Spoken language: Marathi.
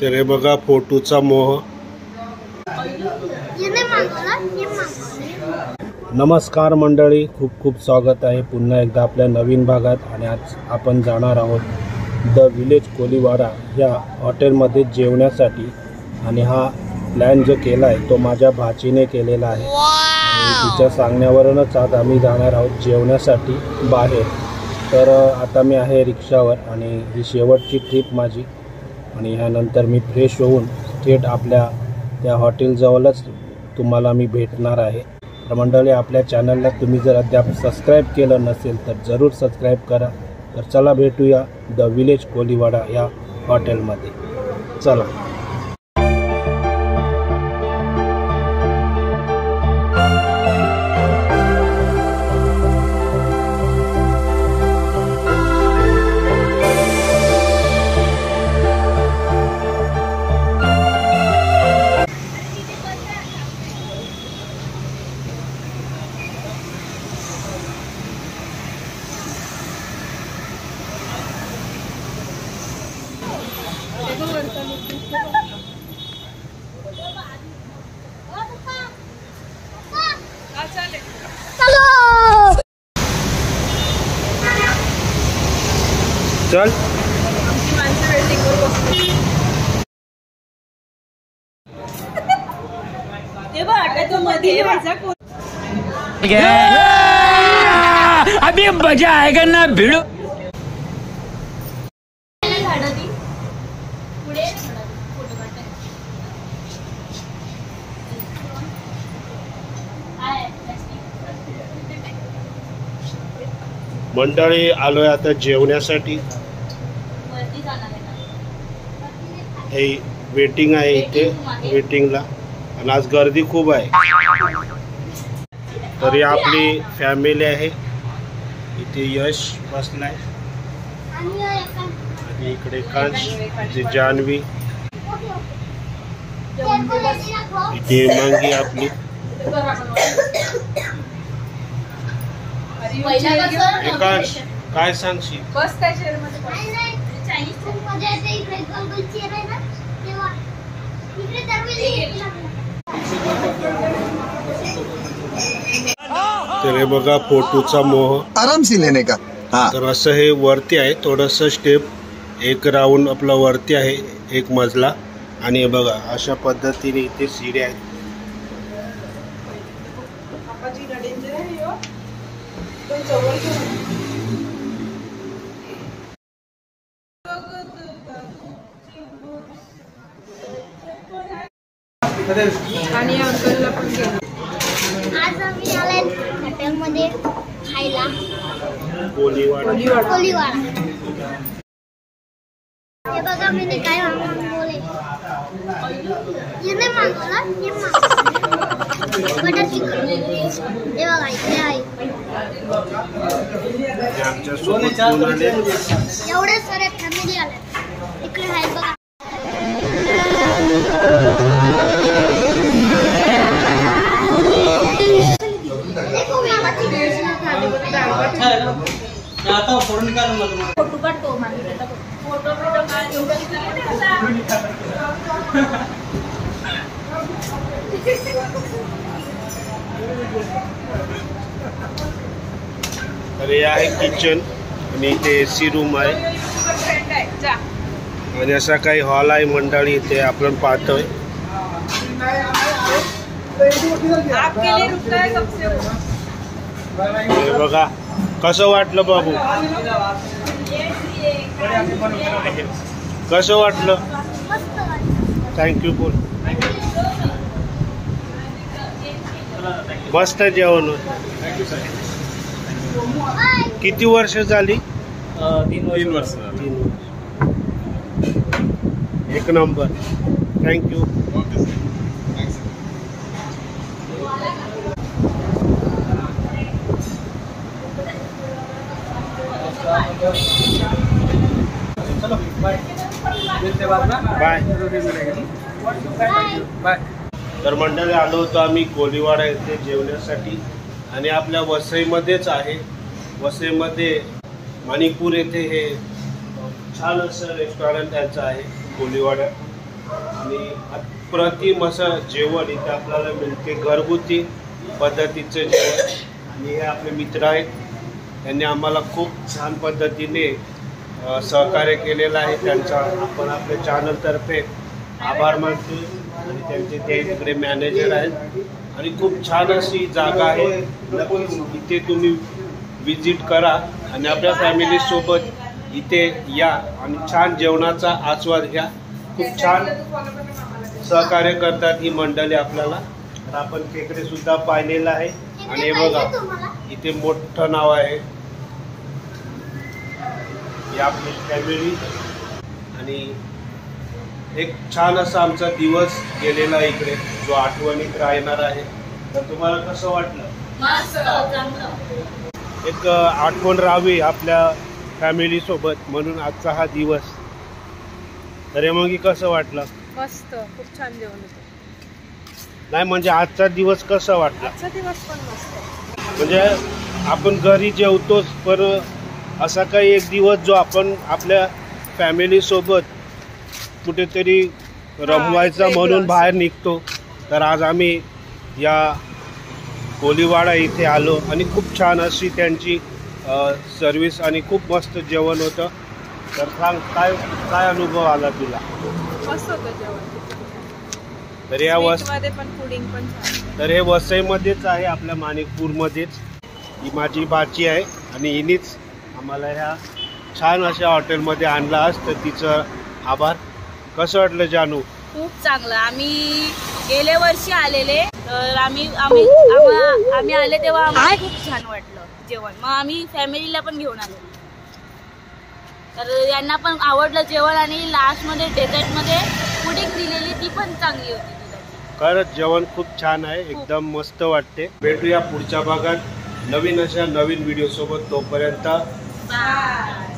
तर हे बघा फोटोचा मोह। नमस्कार मंडळी, खूप खूप स्वागत आहे पुन्हा एकदा आपल्या नवीन भागात। आणि आज आपण जाणार आहोत द विलेज कोलीवाडा या हॉटेलमध्ये जेवण्यासाठी। आणि हा प्लॅन जो केला आहे तो माझ्या भाचीने केलेला आहे। आणि तिच्या सांगण्यावरूनच आज आम्ही जाणार आहोत जेवण्यासाठी बाहेर। तर आता मी आहे रिक्षावर आणि ही शेवटची ट्रिप माझी। आणि ह्यानंतर मी फ्रेश होऊन थेट आपल्या त्या हॉटेलजवळच तुम्हाला मी भेटणार आहे। तर मंडळी, आपल्या चॅनलला तुम्ही जर अद्याप सबस्क्राईब केलं नसेल तर जरूर सबस्क्राईब करा। तर चला भेटूया द विलेज कोलीवाडा या हॉटेलमध्ये। चला। चल अभी मजा आएगा ना भिड़ो। मंडळी, आलोय आता जेवण्यासाठी। हे वेटिंग आहे इथे वेटिंगला, आणि आज गर्दी खूप आहे। तरी आपली फॅमिली आहे इथे। यश बसलाय आणि इकडे कांच, इथे जान्हवी, इथे मंगी आपली। एकांश, काय सांगशील? बस काय चेअर मध्ये चायनीज फूड मध्ये येते इकडे गोल चेअर आहे ना तेव्हा इकडे दरवेळी। तर हे बघा फोटोचा मोह आराम से लेने का। तर असं हे वरती आहे, थोडंसं स्टेप एक राऊंड आपला वरती आहे, एक मजला। आणि हे बघा अशा पद्धतीने इथे सीड्या आहेत। आणि अंकलला पण घेऊन आज आम्ही आले हॉटेलमध्ये खायला कोलीवाडा। हे बघा मी काय बोले, ये नाही मागवला, ये बटर चिकन। हे बघा इथे आहे एवढे सारे फॅमिली आले इकडे आहे बघा। फोटो काढतो फोटो तर हे आहे किचन आणि इथे एसी रूम आहे आणि असा काही हॉल आहे मंडळी इथे आपण पाहतोय। हे बघा कसं वाटलं बाबू, कसं वाटलं? थँक्यू बोल। मस्त जेवण होतं। किती वर्ष झाली? 3 वर्ष। एक नंबर। थँक्यू। Bye bye. तर मंडळी, आलो होतो आम्ही कोलीवाडा येथे जेवण्यासाठी। आणि आपल्या वसईमध्येच आहे. वसईमध्ये मणिपूर येथे हे छान असं रेस्टॉरंट त्यांचं आहे कोलीवाडा. आणि अप्रतिम असं जेवण इथे आपल्याला मिळते, घरगुती पद्धतीचं जेवण. आणि हे आपले मित्र आहेत, त्यांनी आम्हाला खूप छान पद्धतीने सहकार्य केलेलं आहे. त्यांचा आपण आपल्या चॅनलतर्फे आभार मानतो. आणि त्यांचे ते तिकडे मॅनेजर आहेत. आणि खूप छान अशी जागा आहे. नक्कीच इथे तुम्ही विजिट करा आणि आपल्या फॅमिलीसोबत इथे या आणि छान जेवणाचा आस्वाद घ्या. खूप छान सहकार्य करतात ही मंडळी आपल्याला. तर आपण खेकडे सुद्धा पाहिलेलं आहे. आणि हे बघा इथे मोठं नाव आहे, ही आपली फॅमिली. आणि एक छान असा आमचा दिवस गेलेला आहे इकडे, जो आठवणीत राहणार आहे. तर तुम्हाला कसं वाटलं? एक आठवण राहावी आपल्या फॅमिली सोबत म्हणून आजचा हा दिवस. तर मग कसं वाटलं? मस्त, खूप छान जेवण होतं. नाही म्हणजे आजचा दिवस कसा वाटला? आजचा दिवस पण मस्त. म्हणजे आपण घरी जेवतोच, पण असा काही एक दिवस जो आपण आपल्या फॅमिली सोबत कुठेतरी रमवायचा म्हणून बाहेर निघतो. तर आज आम्ही या कोलीवाडा इथे आलो आणि खूप छान अशी त्यांची सर्विस आणि खूप मस्त जेवण होतं. तर सांग काय काय अनुभव आला तुला? मस्त होतं जेवण. तर या मध्ये पण पुडिंग पण छान. तर हे वसईमध्येच आहे, आपल्या माणिकपूरमध्येच. ही माझी बाची आहे आणि हिनीच आम्हाला ह्या छान अशा हॉटेलमध्ये आणलं असतं. तिचं आभार. कसं वाटलं जानू? खूप चांगलं. आम्ही गेल्या वर्षी आलेले, तर आम्ही आले तेव्हा आम्हाला खूप छान वाटलं जेवण. मग आम्ही फॅमिलीला पण घेऊन आलो, तर यांना पण आवडलं जेवण. आणि लास्टमध्ये डेझर्टमध्ये पुडिंग दिलेली, ती पण चांगली होती. खरंच जेवण खूप छान आहे, एकदम मस्त वाटते. भेटूया पुढच्या भागात नवीन अशा नवीन व्हिडिओ सोबत. तोपर्यंत बाय.